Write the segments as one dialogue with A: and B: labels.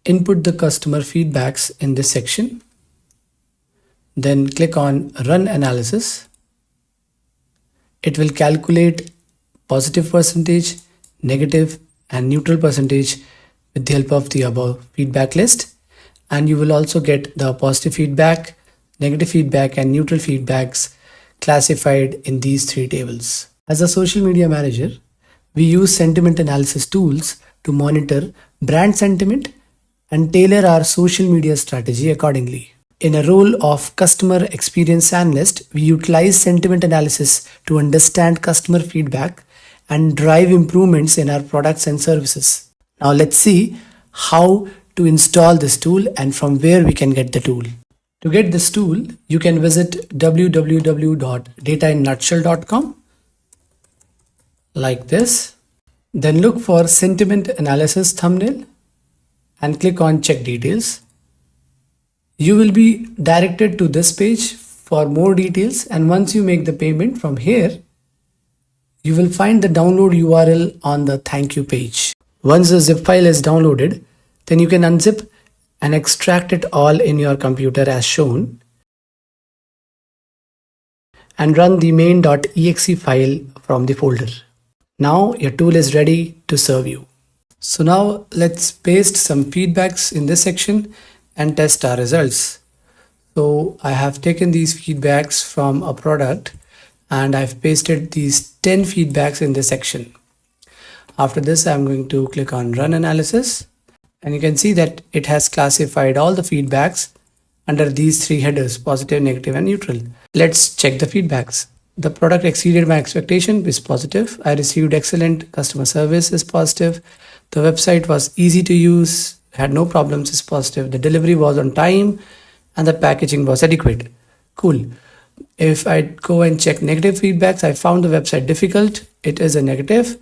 A: input the customer feedbacks in this section. Then click on Run Analysis. It will calculate positive percentage, negative and neutral percentage with the help of the above feedback list. And you will also get the positive feedback, negative feedback and neutral feedbacks classified in these three tables. As a social media manager, we use sentiment analysis tools to monitor brand sentiment and tailor our social media strategy accordingly. In a role of customer experience analyst, we utilize sentiment analysis to understand customer feedback and drive improvements in our products and services. Now let's see how to install this tool and from where we can get the tool. To get this tool, you can visit www.datainutshell.com like this. Then look for sentiment analysis thumbnail and click on check details. You will be directed to this page for more details, and once you make the payment from here, you will find the download URL on the thank you page. Once the zip file is downloaded, then you can unzip and extract it all in your computer as shown and run the main.exe file from the folder. Now your tool is ready to serve you. So now let's paste some feedbacks in this section and test our results. So I have taken these feedbacks from a product and I've pasted these 10 feedbacks in this section. After this, I'm going to click on Run Analysis, and you can see that it has classified all the feedbacks under these three headers: positive, negative and neutral. Let's check the feedbacks. The product exceeded my expectation is positive. I received excellent customer service is positive. The website was easy to use, had no problems is positive. The delivery was on time and the packaging was adequate. Cool. If I go and check negative feedbacks, I found the website difficult. It is a negative.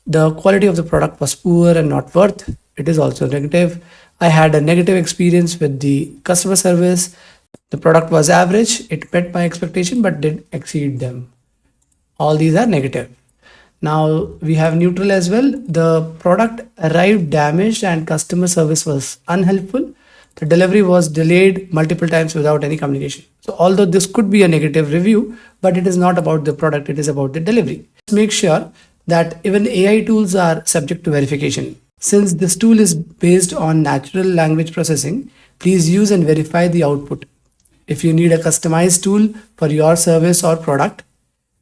A: The quality of the product was poor and not worth. It is also negative. I had a negative experience with the customer service. The product was average. It met my expectation but didn't exceed them. All these are negative. Now we have neutral as well. The product arrived damaged and customer service was unhelpful. The delivery was delayed multiple times without any communication. So although this could be a negative review, but it is not about the product, it is about the delivery. Make sure that even AI tools are subject to verification. Since this tool is based on natural language processing, please use and verify the output. If you need a customized tool for your service or product,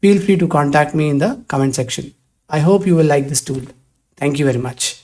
A: feel free to contact me in the comment section. I hope you will like this tool. Thank you very much.